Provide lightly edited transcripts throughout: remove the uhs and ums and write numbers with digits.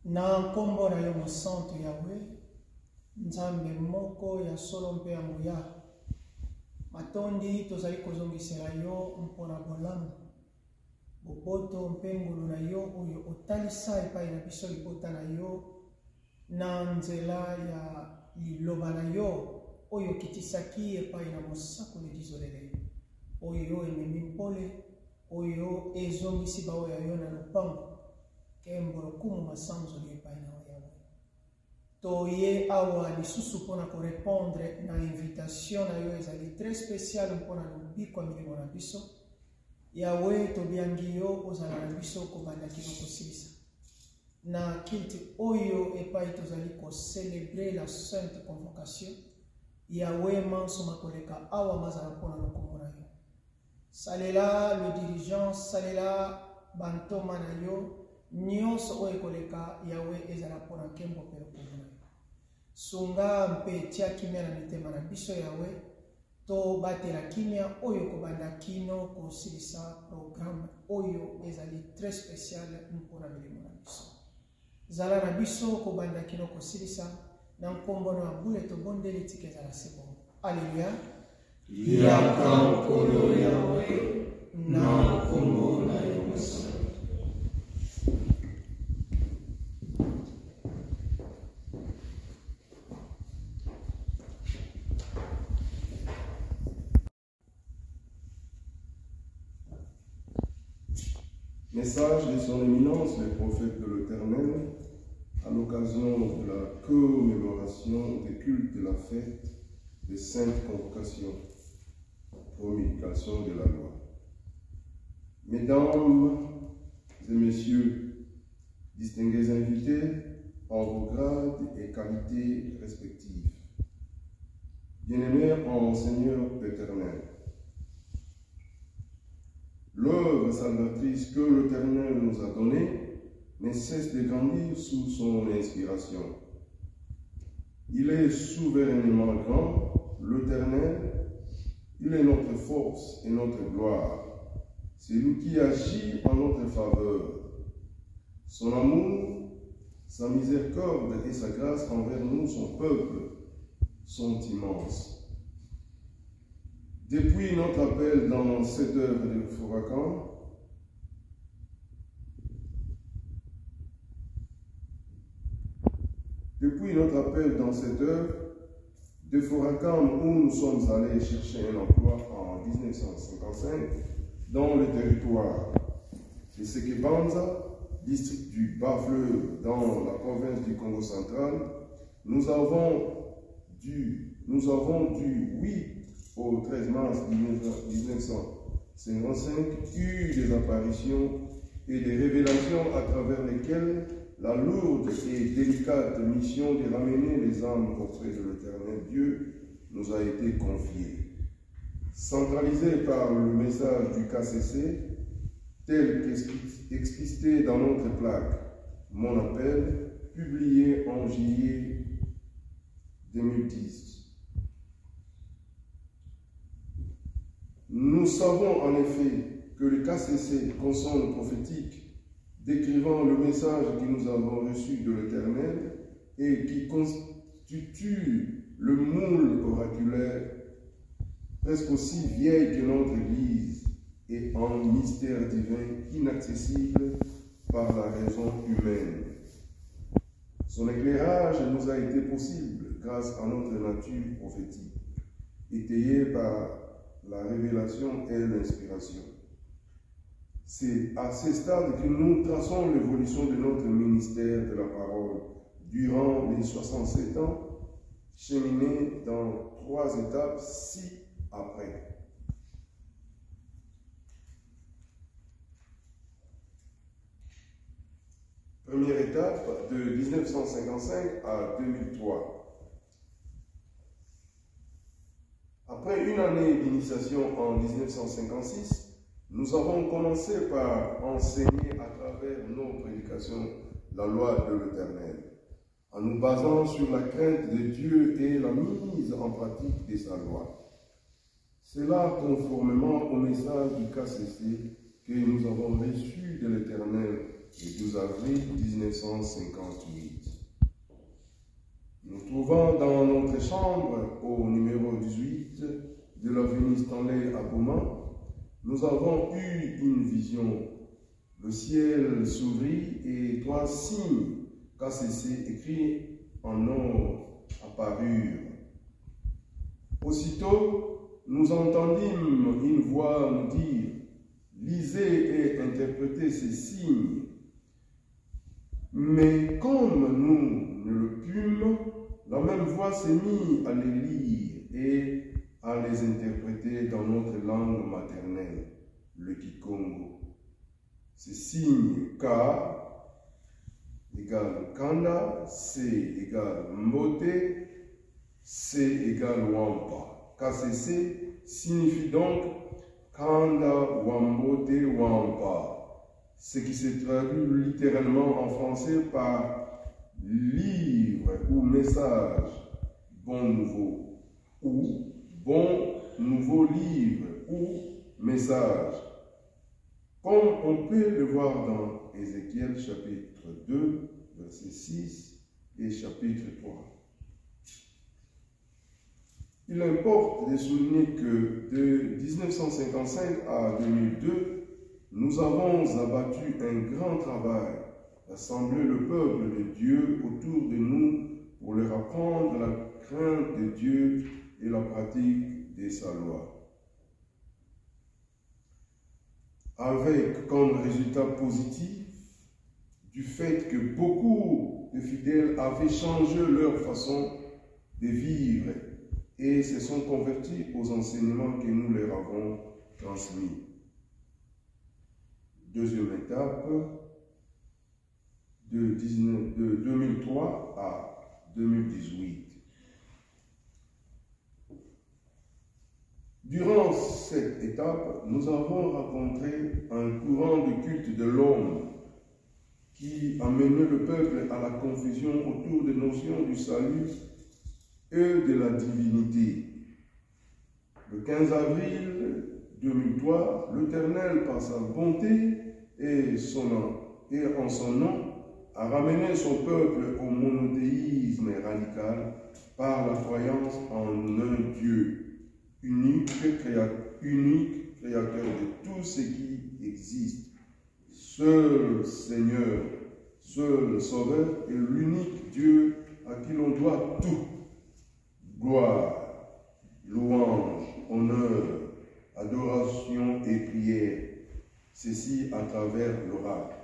Na nkombo na yo mosantu Yahweh, nzambe moko ya solo mpe ya nguya. Matondi tozali kozongisela yo mpona bolamu. Boboto mpe ngulu na yo oyo otalisa epai na biso libota na yo na nzela ya liloba na yo oyo kitisaki epai na mosakoli dizolele. Oyo ememi mpole, oyo ezongisi baoyo yo na lopango. Kembolo kumu masanzo li epai na Yahweh. Toye awa lisusu mpona korepondre na invitation na yo ezali très spécial mpona lobiko ya milimo na biso. Yahweh tobiangi yo ozala na biso kobanda kino kosilisa. Na kilti oyo epai tozali kocelebre la sainte convocation. Yahweh manso makoleka awa mazala mpona lokombo na yo. Salela le dirigeant, salela bantoma na yo. Nyonso oyo koleka Yahweh ezala mpona nkembo mpe lokombo na yo. Sunga mpe tia kimia na mitema na biso Yahweh. To batela kimia oyo kobanda kino kosilisa programme oyo ezali très spécial mpona milimo na biso. Zala na biso kobanda kino kosilisa na nkombo na bule tobondeli tika ezala sebo. Alleluia. Yaka nkolo Yahweh na nkombo na yo mosantu. Message de son éminence, le prophète de l'Éternel, à l'occasion de la commémoration des cultes de la fête des saintes convocations, promulgation de la loi. Mesdames et messieurs, distingués invités, en vos grades et qualités respectives, bien-aimés en Seigneur l'Éternel, l'œuvre salvatrice que l'Éternel nous a donnée ne cesse de grandir sous son inspiration. Il est souverainement grand, l'Éternel, il est notre force et notre gloire. C'est lui qui agit en notre faveur. Son amour, sa miséricorde et sa grâce envers nous, son peuple, sont immenses. Depuis notre appel dans cette œuvre de Fourakan, où nous sommes allés chercher un emploi en 1955 dans le territoire de Sekebanza, district du Bas-Fleuve, dans la province du Congo central, nous avons du 8 au 13 mars 1955 eu des apparitions et des révélations à travers lesquelles la lourde et délicate mission de ramener les âmes auprès de l'Éternel Dieu nous a été confiée. Centralisée par le message du KCC, tel qu'explicité dans notre plaque, Mon appel, publié en juillet 2010. Nous savons en effet que le KCC, consonne prophétique, décrivant le message que nous avons reçu de l'Éternel et qui constitue le moule oraculaire, presque aussi vieille que notre Église et en mystère divin inaccessible par la raison humaine. Son éclairage nous a été possible grâce à notre nature prophétique, étayée par la révélation et l'inspiration. C'est à ce stade que nous traçons l'évolution de notre ministère de la parole durant les 67 ans, cheminés dans 3 étapes ci-après. Première étape, de 1955 à 2003. Après une année d'initiation en 1956, nous avons commencé par enseigner à travers nos prédications la loi de l'Éternel, en nous basant sur la crainte de Dieu et la mise en pratique de sa loi. C'est là, conformément au message du KCC que nous avons reçu de l'Éternel le 12 avril 1958. Nous trouvons dans notre chambre, au numéro 18 de l'avenue Stanley à Bouman, nous avons eu une vision. Le ciel s'ouvrit et 3 signes KCC écrits en or apparurent. Aussitôt, nous entendîmes une voix nous dire « Lisez et interprétez ces signes ». Mais comme nous ne le pûmes, la même voix s'est mise à les lire et à les interpréter dans notre langue maternelle, le Kikongo. Ces signes K égale Kanda, C égale Mbote, C égale Wampa. KCC signifie donc Kanda Wambote Wampa, ce qui se traduit littéralement en français par livre ou message, bon nouveau, ou bon nouveau livre ou message. Comme on peut le voir dans Ézéchiel chapitre 2, verset 6 et chapitre 3. Il importe de souligner que de 1955 à 2002, nous avons abattu un grand travail, rassembler le peuple de Dieu autour de nous pour leur apprendre la crainte de Dieu et la pratique de sa loi. avec comme résultat positif du fait que beaucoup de fidèles avaient changé leur façon de vivre et se sont convertis aux enseignements que nous leur avons transmis. Deuxième étape, de 2003 à 2018. Durant cette étape, nous avons rencontré un courant de culte de l'homme qui a mené le peuple à la confusion autour des notions du salut et de la divinité. Le 15 avril 2003, l'Éternel, par sa bonté et en son nom, a ramené son peuple au monothéisme radical par la croyance en un Dieu unique, créateur de tout ce qui existe, seul Seigneur, seul Sauveur et l'unique Dieu à qui l'on doit tout. Gloire, louange, honneur, adoration et prière, ceci à travers l'oracle.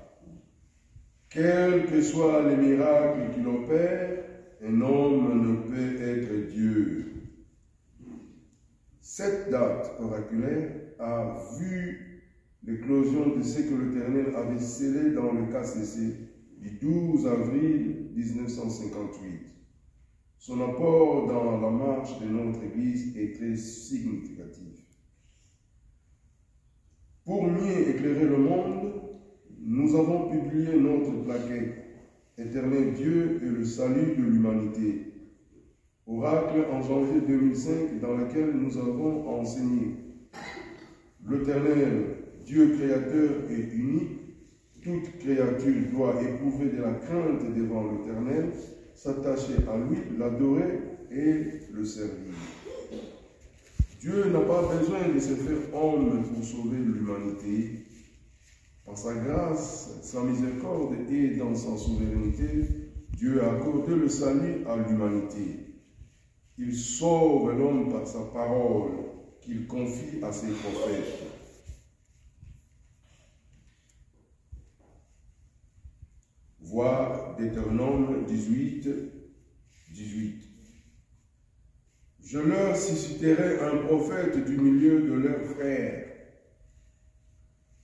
Quels que soient les miracles qu'il opère, un homme ne peut être Dieu. Cette date oraculaire a vu l'éclosion de ce que l'Éternel avait scellé dans le KCC du 12 avril 1958. Son apport dans la marche de notre Église est très significatif. Pour mieux éclairer le monde, nous avons publié notre plaquette « Éternel Dieu et le salut de l'humanité », oracle en janvier 2005 dans laquelle nous avons enseigné. L'Éternel, Dieu créateur et unique, toute créature doit éprouver de la crainte devant l'Éternel, s'attacher à lui, l'adorer et le servir. Dieu n'a pas besoin de se faire homme pour sauver l'humanité. Par sa grâce, sa miséricorde et dans sa souveraineté, Dieu a accordé le salut à l'humanité. Il sauve l'homme par sa parole qu'il confie à ses prophètes. Voir Deutéronome 18, 18. Je leur susciterai un prophète du milieu de leurs frères,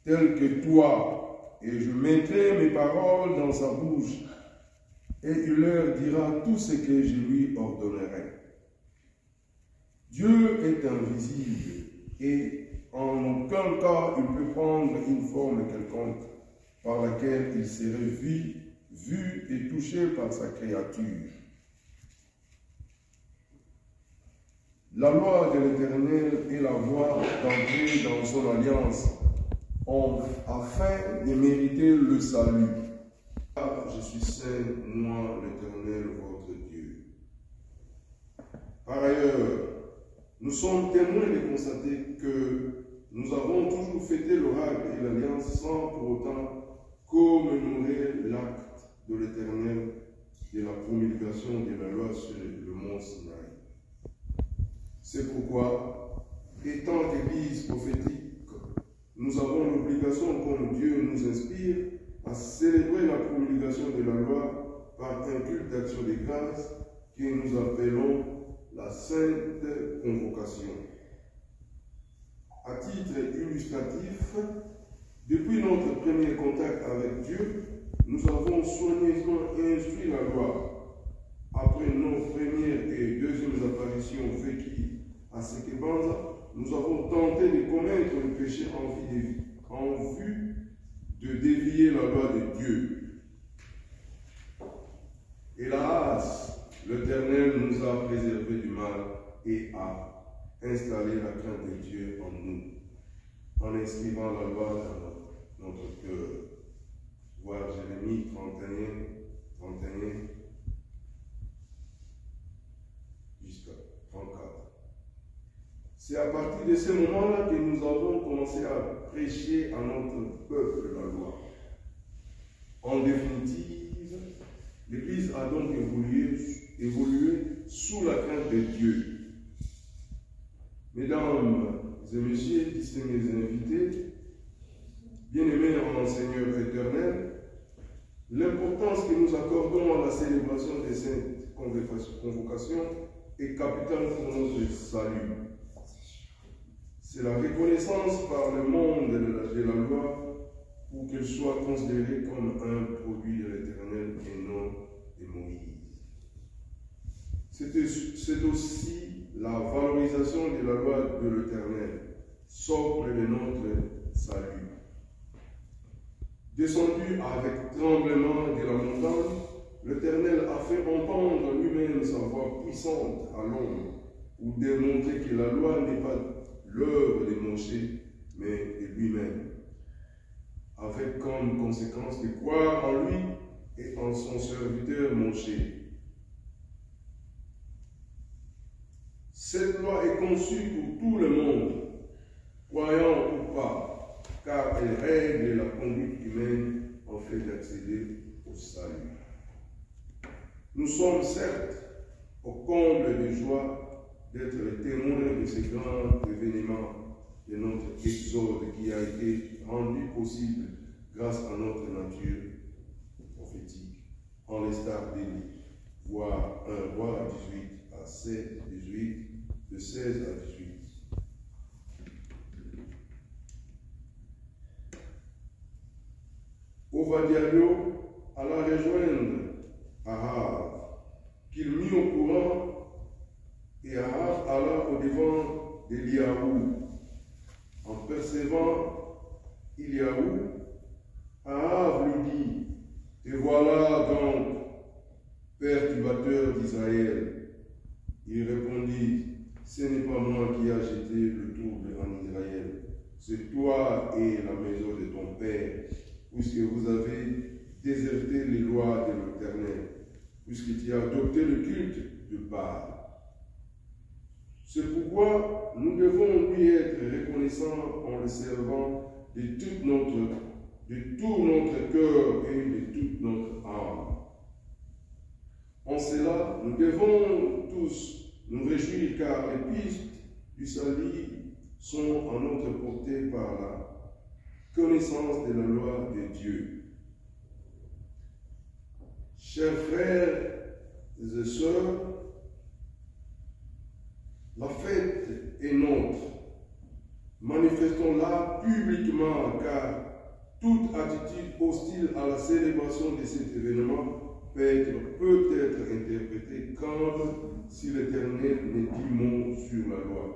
tel que toi, et je mettrai mes paroles dans sa bouche, et il leur dira tout ce que je lui ordonnerai. Dieu est invisible, et en aucun cas il peut prendre une forme quelconque par laquelle il serait vu et touché par sa créature. La loi de l'Éternel est la voie d'entrer dans son alliance afin de mériter le salut. Je suis saint, moi l'Éternel, votre Dieu. Par ailleurs, nous sommes témoins de constater que nous avons toujours fêté l'oracle et l'alliance sans pour autant commémorer l'acte de l'Éternel de la promulgation de la loi sur le mont Sinaï. C'est pourquoi, étant Église prophétique, nous avons l'obligation, comme Dieu nous inspire, à célébrer la promulgation de la loi par un culte d'action de grâce que nous appelons la Sainte Convocation. À titre illustratif, depuis notre premier contact avec Dieu, nous avons soigneusement instruit la loi. Après nos premières et deuxièmes apparitions vécues à Sekebanza, nous avons tenté de commettre le péché en vue de dévier la loi de Dieu. Hélas, l'Éternel nous a préservés du mal et a installé la crainte de Dieu en nous, en inscrivant la loi dans notre cœur. Voir Jérémie 31 jusqu'à 34. C'est à partir de ce moment-là que nous avons commencé à prêcher à notre peuple la loi. En définitive, l'Église a donc évolué sous la crainte de Dieu. Mesdames et messieurs, distingués invités, en Seigneur éternel, l'importance que nous accordons à la célébration des saintes convocations est capitale pour notre salut. C'est la reconnaissance par le monde de la loi pour qu'elle soit considérée comme un produit de l'Éternel et non de Moïse. C'est aussi la valorisation de la loi de l'Éternel, socle de notre salut. Descendu avec tremblement de la montagne, l'Éternel a fait entendre lui-même sa voix puissante à l'ombre pour démontrer que la loi n'est pas l'œuvre de Moshe, mais de lui-même, avec comme conséquence de croire en lui et en son serviteur Moshe. Cette loi est conçue pour tout le monde, croyant ou pas, car elle règle la conduite humaine en fait d'accéder au salut. Nous sommes certes au comble de joie d'être les témoins de ce grand événement de notre exode qui a été rendu possible grâce à notre nature prophétique, en l'estar d'Élie, voir 1 Roi 18 à 16, 18, de 16 à 18. Obadiah alla rejoindre Ahab, qu'il mit au courant, et Ahab alla au-devant d'Eliaou. En percevant Eliaou, Ahab lui dit, « Te voilà donc, perturbateur d'Israël. » Il répondit, « Ce n'est pas moi qui ai jeté le trouble en Israël, c'est toi et la maison de ton père, puisque vous avez déserté les lois de l'Éternel, puisque tu as adopté le culte de Baal. C'est pourquoi nous devons lui être reconnaissants en le servant de tout notre cœur et de toute notre âme. En cela, nous devons tous nous réjouir car les pistes du salut sont à notre portée par la connaissance de la loi de Dieu. Chers frères et sœurs, la fête est nôtre. Manifestons-la publiquement car toute attitude hostile à la célébration de cet événement peut être interprétée comme si l'Éternel n'est dit mot sur la loi.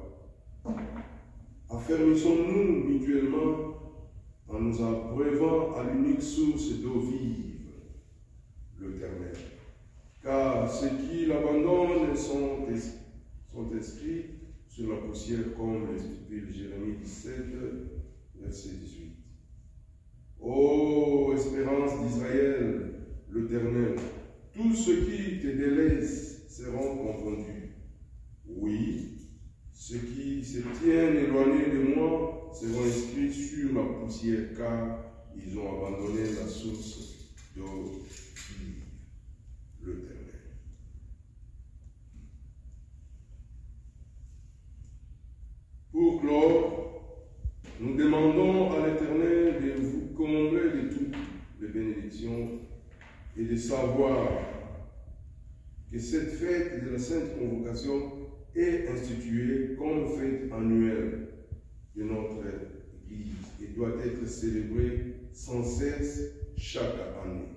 Affermissons-nous mutuellement en nous abreuvant à l'unique source d'eau vive, l'Éternel. Car ceux qui l'abandonnent sont inscrits sur la poussière comme le stipule Jérémie 17, verset 18. Ô espérance d'Israël, l'Éternel, tous ceux qui te délaissent seront confondus. Oui, ceux qui se tiennent éloignés de moi seront inscrits sur la poussière, car ils ont abandonné la source d'eau vive, l'Éternel. Pour clore, nous demandons à l'Éternel de vous combler de toutes les bénédictions et de savoir que cette fête de la Sainte Convocation est instituée comme fête annuelle de notre Église et doit être célébrée sans cesse chaque année.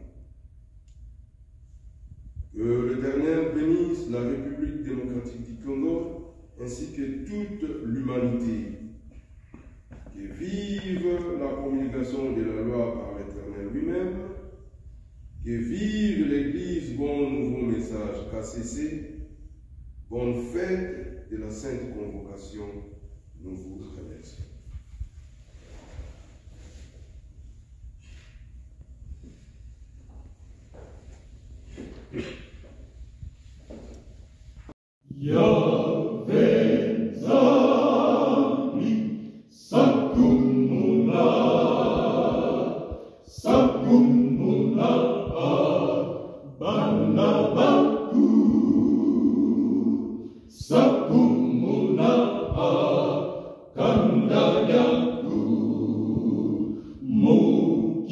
Que l'Éternel bénisse la République démocratique du Congo ainsi que toute l'humanité. Que vive la promulgation de la loi par l'Éternel lui-même. Que vive l'Église, bon nouveau message KCC. Bonne fête de la Sainte Convocation. Nous vous remercions. Yahweh Zami Sakumuna Banabaku Sakumuna Kandayaku Mo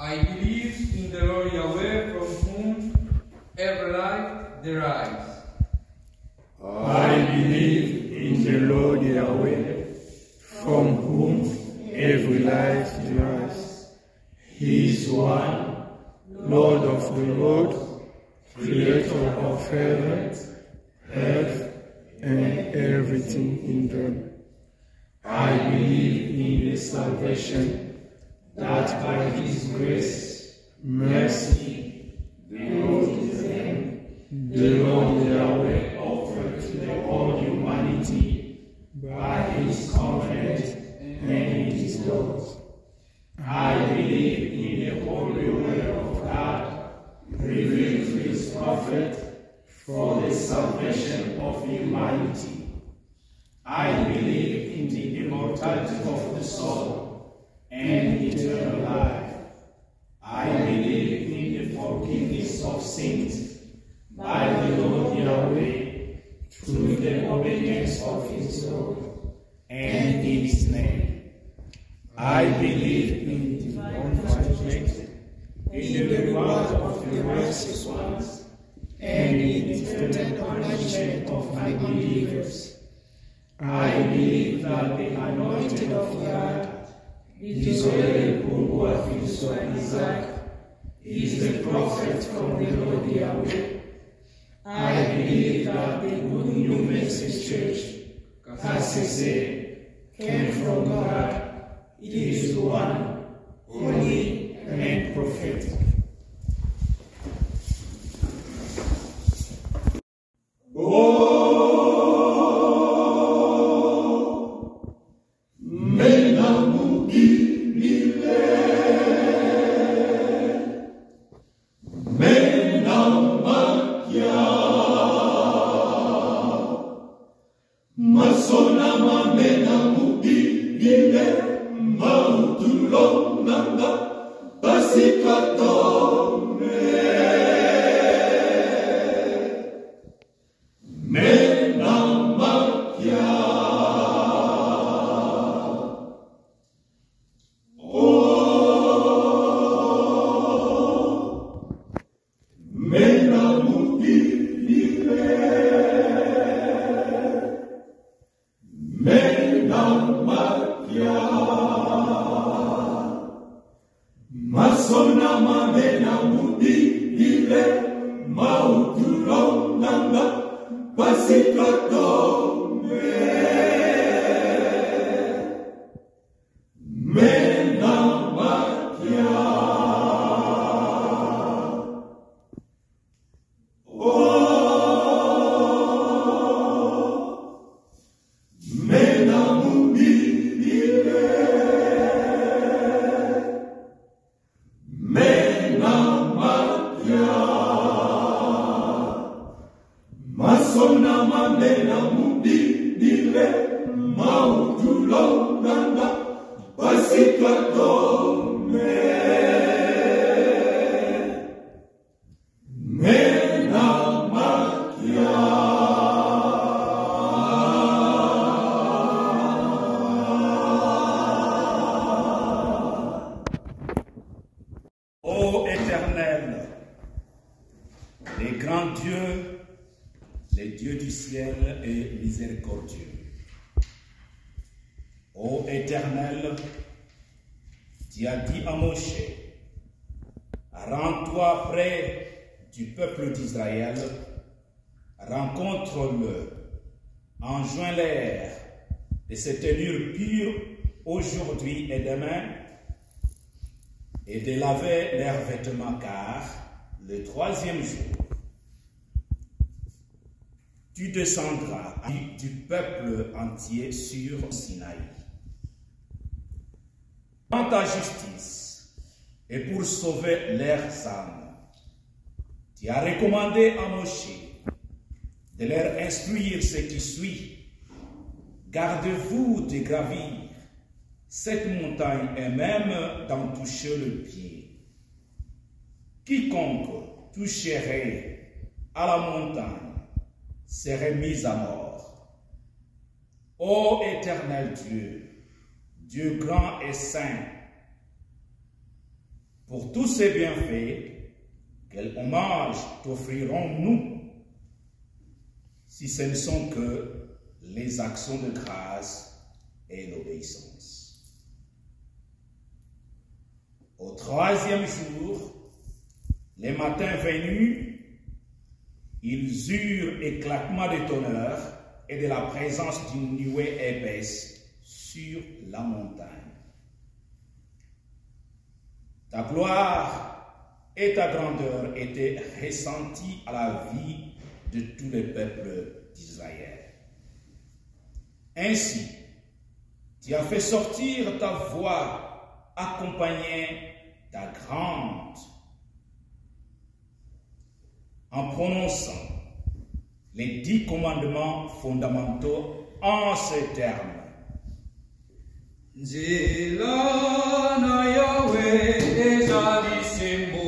I believe in the glory the earth. He is one, Lord of the world, Creator of heaven, earth, and everything in them. I believe in the salvation that by His grace, mercy, the Lord Yahweh offered to the whole humanity by His covenant and in His laws. I believe in the holy word of God, revealed to His prophet for the salvation of humanity. I believe in the immortality of the soul and eternal life. I believe in the forgiveness of sins by the Lord Yahweh through the obedience of His word and in His name. I believe in divine judgment, in the reward of the righteous ones, and in the eternal punishment of unbelievers. I believe that the anointed of God, Israel Pungwa Filswa Isaac, is the prophet from the Lord Yahweh. I believe that the good new message church, KCC, came from God. It is one, holy, and prophetic. Ô Éternel, les grands dieux, les dieux du ciel et miséricordieux. Ô Éternel, tu as dit à Moshe, rends-toi près du peuple d'Israël, rencontre-le, enjoins l'air de se tenir pur aujourd'hui et demain, et de laver leurs vêtements, car le troisième jour, tu descendras du peuple entier sur Sinaï. Dans ta justice et pour sauver leurs âmes, tu as recommandé à Moshe de leur instruire ce qui suit. Gardez-vous de gravir cette montagne et même d'en toucher le pied. Quiconque toucherait à la montagne serait mis à mort. Ô Éternel Dieu, Dieu grand et saint, pour tous ces bienfaits, quel hommage t'offrirons-nous si ce ne sont que les actions de grâce et l'obéissance? Au troisième jour, les matins venus, ils eurent éclatement de tonnerre et de la présence d'une nuée épaisse sur la montagne. Ta gloire et ta grandeur étaient ressenties à la vie de tous les peuples d'Israël. Ainsi, tu as fait sortir ta voix, accompagnée ta grande, en prononçant les 10 commandements fondamentaux en ces termes. Nzela na Yahweh ezali sembo.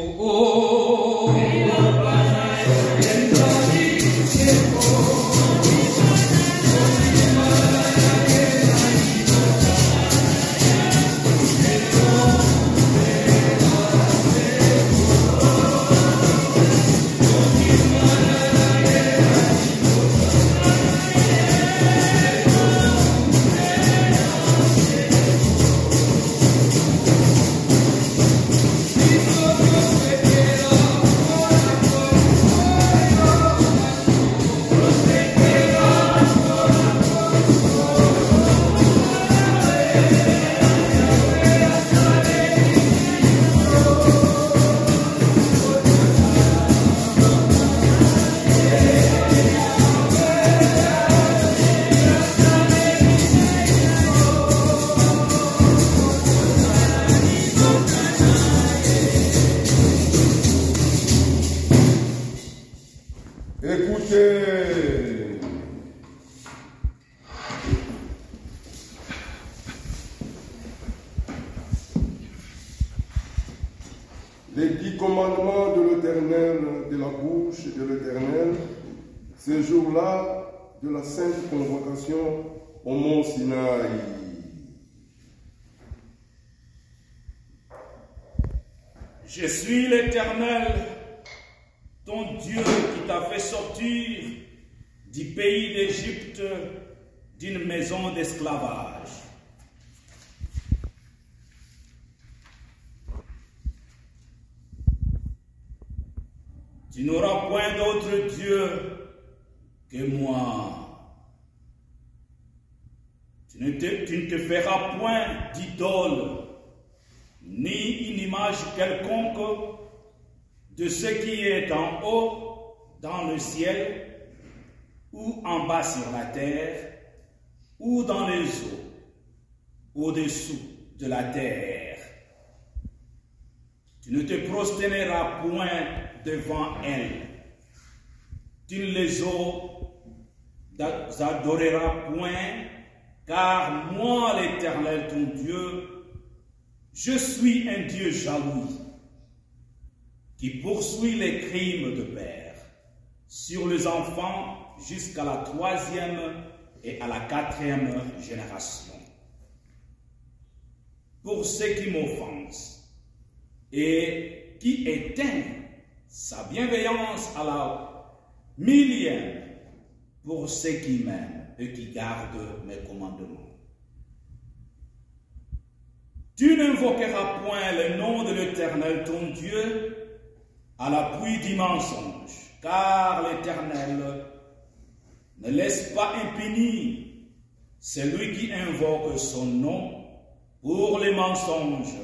Écoutez, les 10 commandements de l'Éternel, de la bouche de l'Éternel, ces jours-là de la sainte convocation au mont Sinaï. Je suis l'Éternel, ton Dieu qui t'a fait sortir du pays d'Égypte, d'une maison d'esclavage. Tu n'auras point d'autre Dieu que moi. Tu ne te feras point d'idole, ni une image quelconque de ce qui est en haut dans le ciel, ou en bas sur la terre, ou dans les eaux, au-dessous de la terre. Tu ne te prosterneras point devant elles. Tu ne les adoreras point, car moi, l'Éternel, ton Dieu, je suis un Dieu jaloux, qui poursuit les crimes de père sur les enfants jusqu'à la 3e et à la 4e génération. Pour ceux qui m'offensent et qui éteignent sa bienveillance à la 1000e, pour ceux qui m'aiment et qui gardent mes commandements. Tu n'invoqueras point le nom de l'Éternel ton Dieu à l'appui du mensonge, car l'Éternel ne laisse pas impuni celui qui invoque son nom pour les mensonges.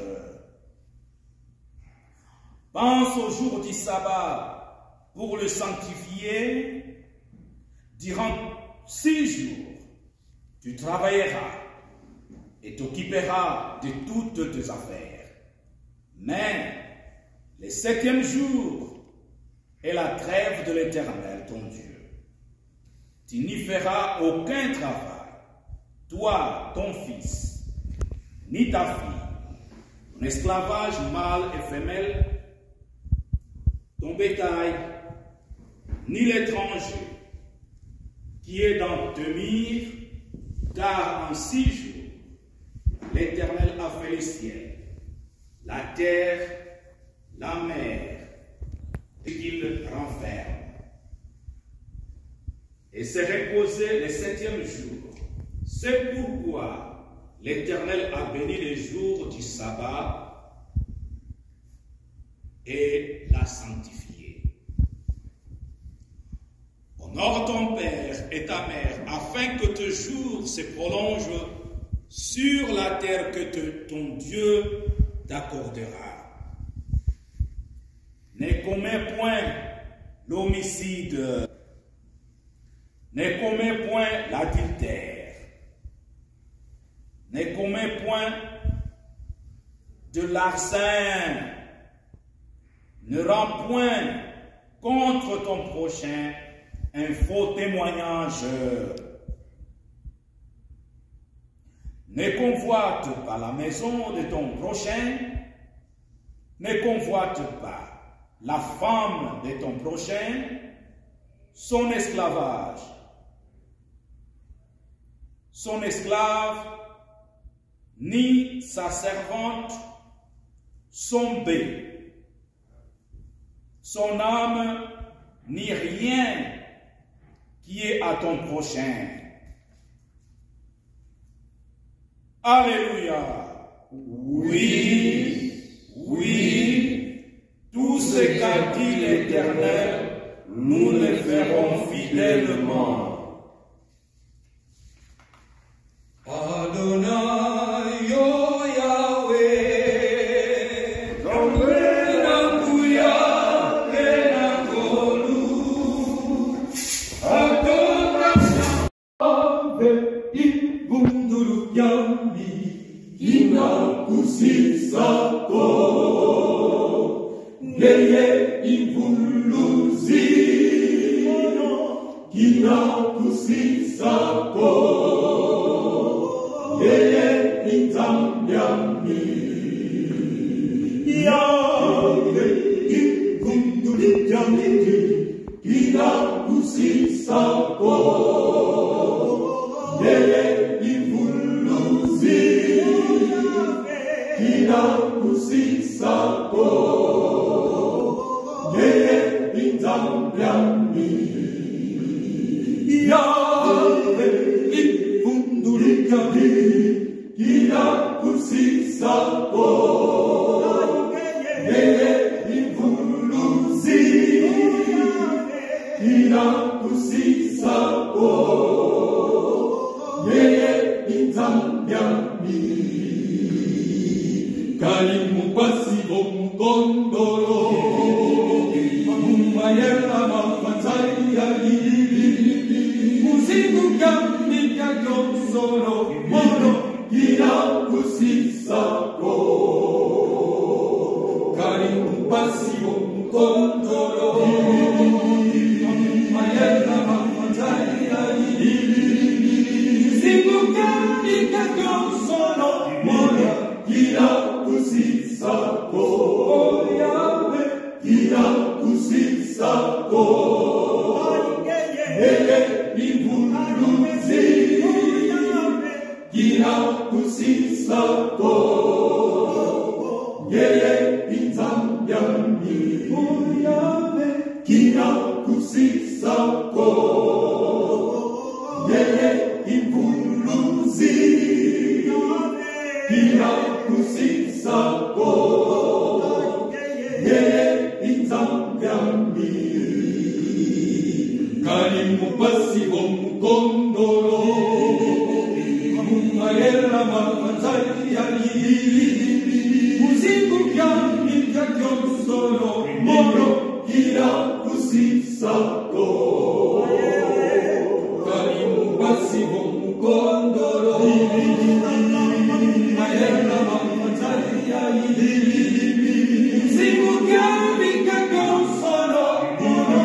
Pense au jour du sabbat pour le sanctifier. Durant 6 jours, tu travailleras et t'occuperas de toutes tes affaires. Mais le 7e jour est la trêve de l'Éternel, ton Dieu. Tu n'y feras aucun travail, toi, ton fils, ni ta fille, ton esclavage mâle et femelle, ton bétail, ni l'étranger qui est dans tes murs, car en 6 jours, l'Éternel a fait le ciel, la terre, la mer, et qu'il renferme. Et s'est reposé le 7e jour. C'est pourquoi l'Éternel a béni les jours du sabbat et la sanctifier. Honore ton père et ta mère, afin que tes jours se prolongent sur la terre que ton Dieu t'accordera. Ne commets point l'homicide, ne commets point l'adultère, ne commets point de larcin, ne rends point contre ton prochain un faux témoignage. Ne convoite pas la maison de ton prochain, ne convoite pas la femme de ton prochain, son esclavage, son esclave, ni sa servante, son bé, son âme, ni rien qui est à ton prochain. Alléluia. Oui, oui, tout ce qu'a dit l'Éternel, nous le ferons fidèlement. Adonai, oh Yahweh, Nakuya, Nakolu, Ave ibunduru yami inakusisako ngeye ivuluzi inakusisako ngeye itamyami Ave ibunduru yami inakusisako ngeye ivuluzi inakusisako ngeye itamyami Yahwe ifundulika inakusisako ngeye ivuluzi inakusisako ngeye itamyami Kalimu pasivo mukondoro Mumayela mafatai ya lili Muzimu kamika konsoro Moro inakusisako Kalimu pasivo mukondoro Mumayela mafatai ya lili Muzimu kamika konsoro Moro inakusisako oh Yahweh inakusisako ngeye ivuluzi inakusisako ngeye itamyami oh Yahweh inakusisako ngeye ivuluzi inakusisako ngeye itamyami Kalimu pasivo mukondoro Mumayela mafatai ya lili Muzimu kamika konsoro Moro inakusisako Kalimu pasivo mukondoro Mumayela mafatai ya lili Muzimu kamika konsoro Moro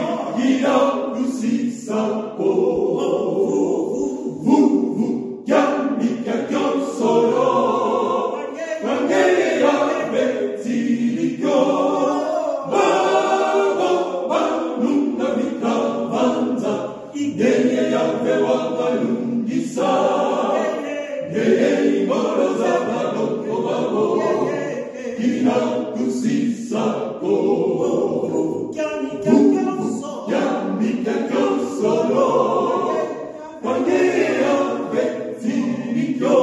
inakusisako Kamika konsoro Wangeye ya betiriko Nuna vitavanza Ngeye ya vewa malungisa Ngeye imoro za baloko babo inakusisako Kamika konsoro Wangeye ya betiriko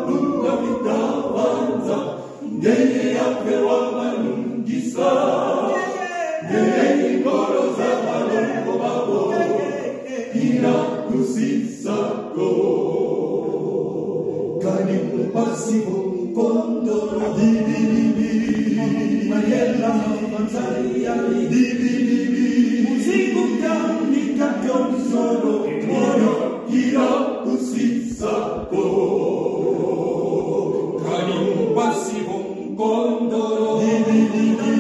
Nuna vitavanza ngeye yapewa malungisa ngeye ngoro za balongo babo ina kusisako kani mpasivo mkondo dibidibi mayela manzalia dibidibi muziku kamika kyonsoro moyo ina kusisako kani mpasivo mkondo dibidibi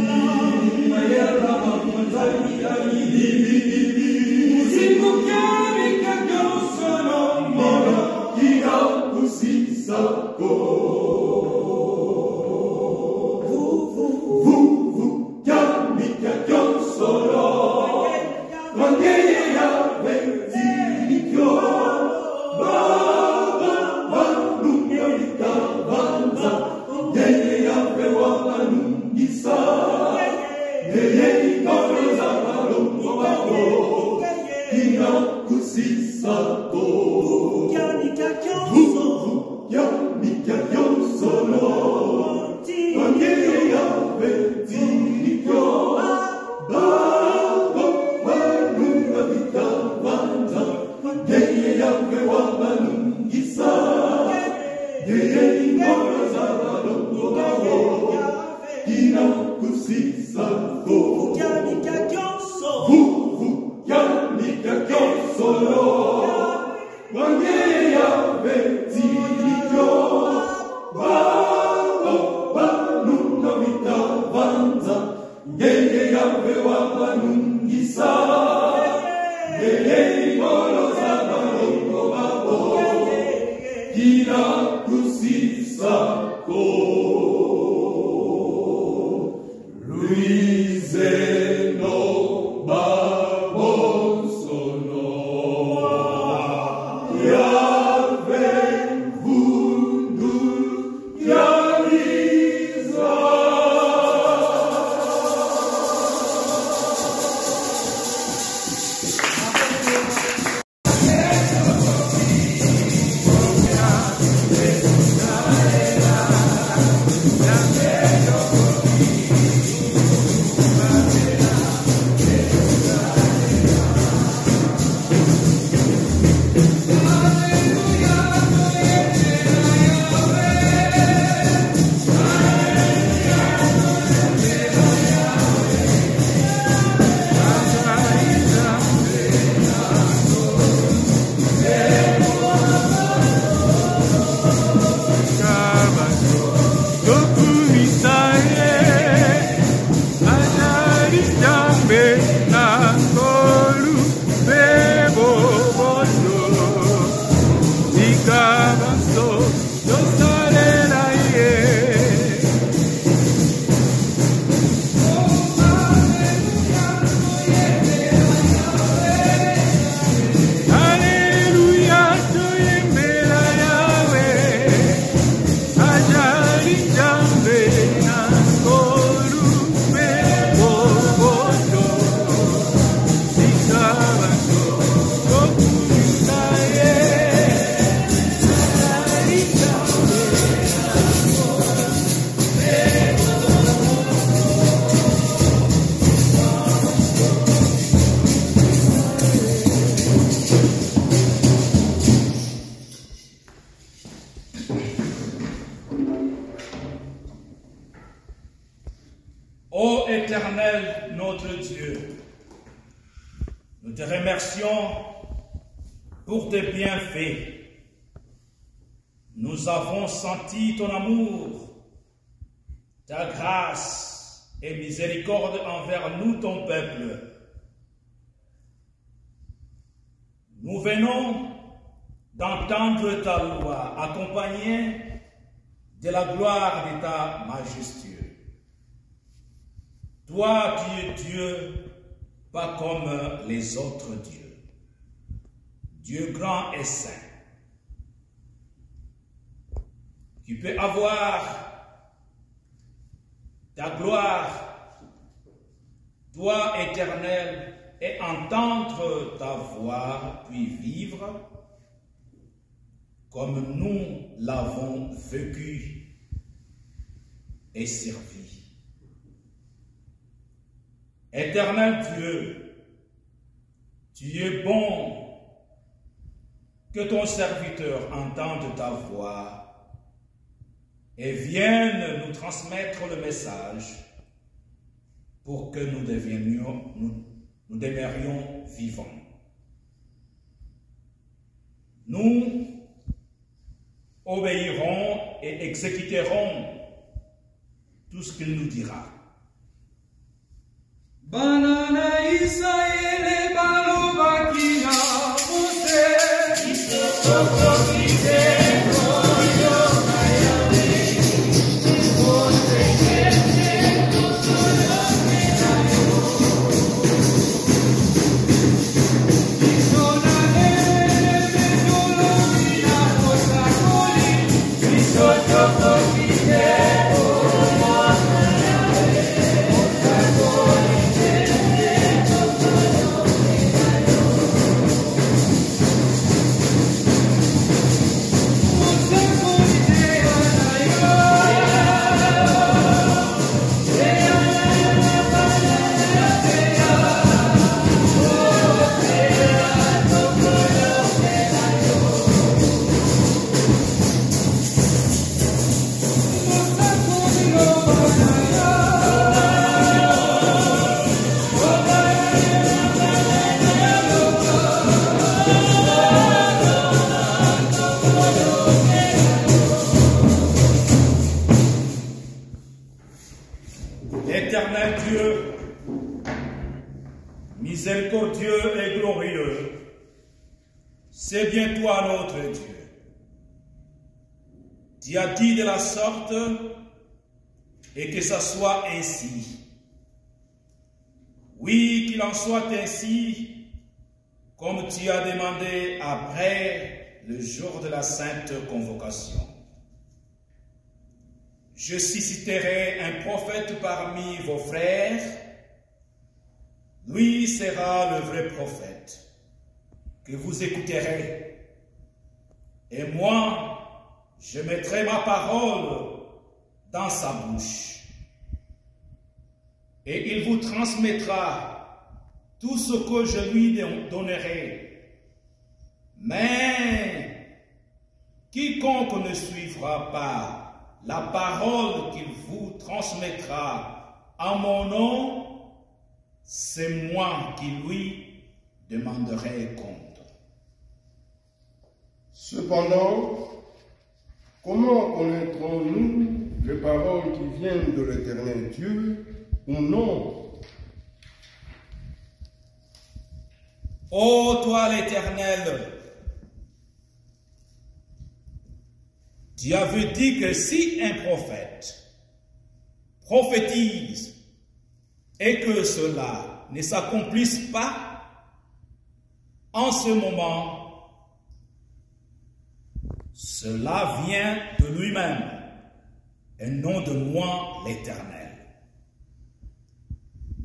mayela manzalia dibidibi muziku kamika kyonsoro moyo ina kusisako Ô Éternel, notre Dieu, nous te remercions pour tes bienfaits. Nous avons senti ton amour, ta grâce et miséricorde envers nous, ton peuple. Nous venons d'entendre ta loi, accompagnée de la gloire de ta majesté. Toi, tu es Dieu, pas comme les autres dieux. Dieu grand et saint. Tu peux avoir ta gloire, toi éternel, et entendre ta voix, puis vivre comme nous l'avons vécu. et servi. Éternel Dieu, tu es bon, que ton serviteur entende ta voix et vienne nous transmettre le message pour que nous demeurions vivants. Nous obéirons et exécuterons tout ce qu'il nous dira. Banana Israël baloba kina Mose Isoko kite koyo kayabe Mose kete koyo kayabe Isona ene metolo mina mosa koli Isoko kite Éternel Dieu, miséricordieux et glorieux, c'est bien toi notre Dieu. Tu as dit de la sorte et que ça soit ainsi. Oui, qu'il en soit ainsi, comme tu as demandé après le jour de la sainte convocation. Je susciterai un prophète parmi vos frères. Lui sera le vrai prophète que vous écouterez. Et moi, je mettrai ma parole dans sa bouche. Et il vous transmettra tout ce que je lui donnerai. Mais quiconque ne suivra pas la parole qu'il vous transmettra en mon nom, c'est moi qui lui demanderai compte. Cependant, comment connaîtrons-nous les paroles qui viennent de l'Éternel Dieu ou non? Ô toi l'Éternel, tu avais dit que si un prophète prophétise et que cela ne s'accomplisse pas, en ce moment, cela vient de lui-même et non de moi l'Éternel.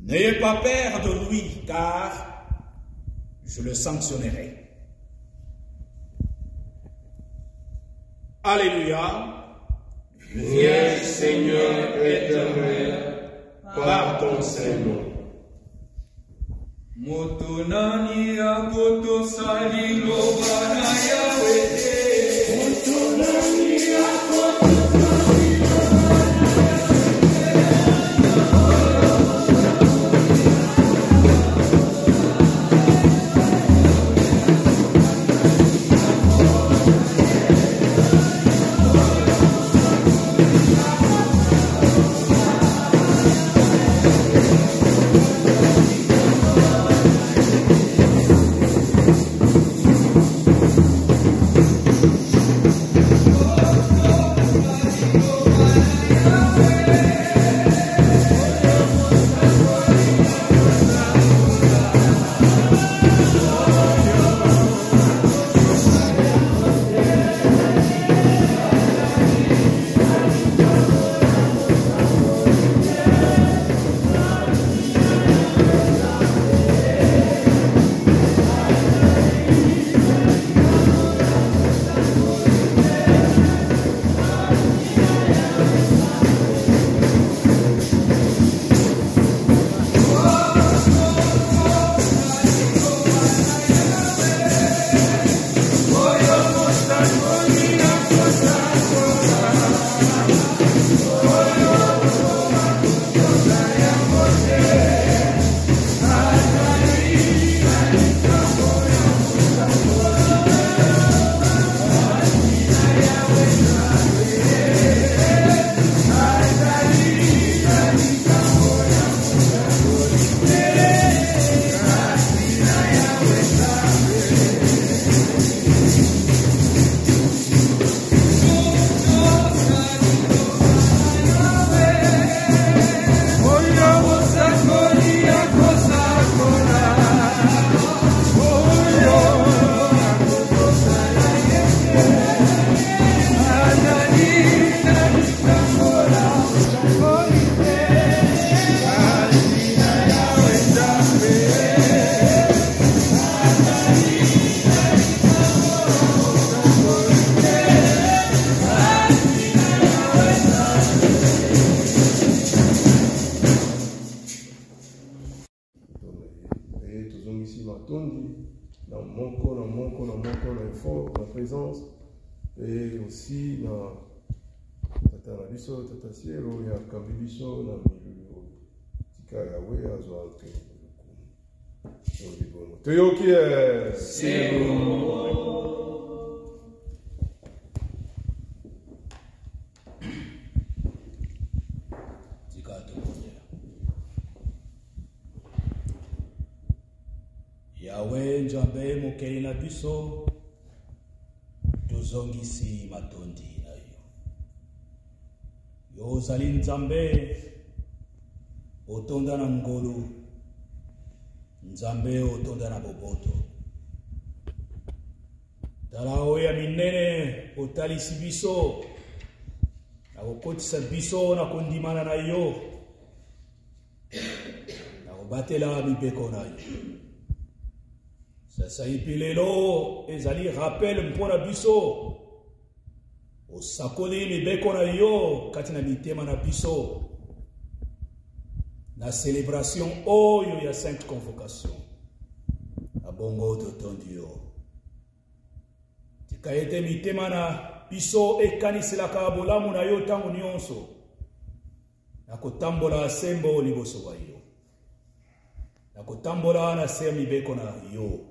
N'ayez pas peur de lui, car je le sanctionnerai. Alléluia. Viens, Seigneur éternel, par ton Saint-Nom. Motonani akoto salilo bana Yahweh. Motonani akoto matondi, dans mon effort, ma présence, et aussi dans Tata Nabiso, Tata Siero, ya Kambibiso, na Milu, Tika Yahweh, Azo Anke. Toyo qui est. C'est bon. Yahweh Nzambe mokeli na biso tozongisi matondi na yo. Yo ozali Nzambe otonda na ngolu, Nzambe otonda na boboto. Tala oya minene otalisi biso na kokotisa biso na kondimana na yo na kobatela mibeko na yo. Sasa ipilelo ezali rappel mpona biso osakoli mibeko na yo kati na mitema na biso na célébration oyo ya Sainte Convocation na bongo totondi yo. Tika ete mitema na biso ekaniselaka bolamu na yo ntango nyonso na kotambola sembo liboso wa yo, na kotambola na se mibeko na yo.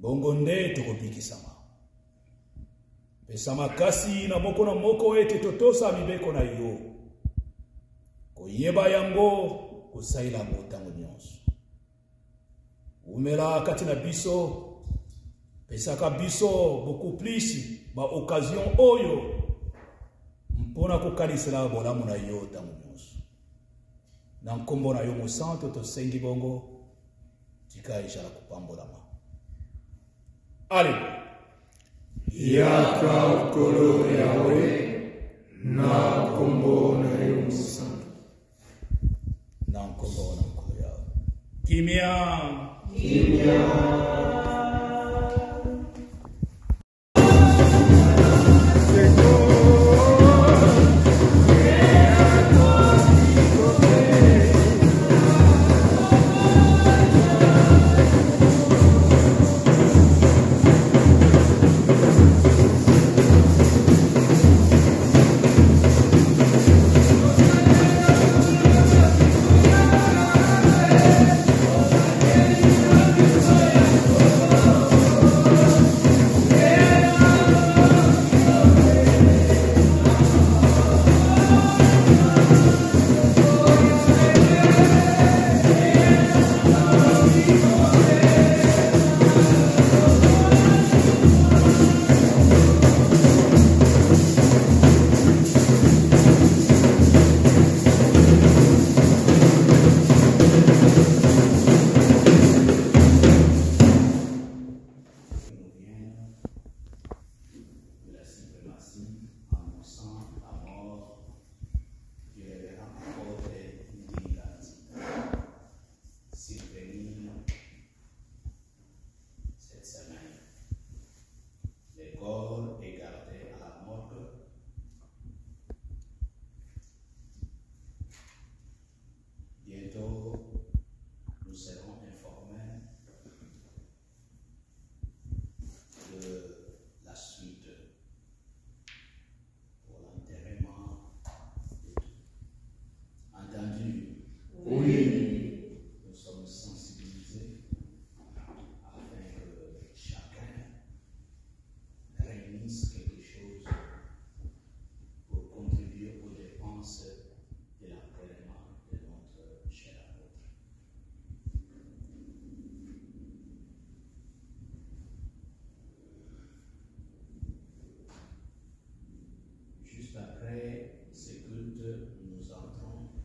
Bongo nde tokobikisama. Pesa makasi na moko ete totosa mibeko na yo. Koyeba yango kosaila motango nyonso. Umela kati na biso pesaka biso beaucoup plus ba occasion oyo mpona kokanisela bolamu na yo tango nyonso. Na nkombo na yo mosanto tosengi bongo tika ejala kupambolama. Alléluia. Yaka ukolo Yahweh na kombo na yo musantu. Na nkombo na mkolo yao. Kimia. Juste après ce culte, nous entrons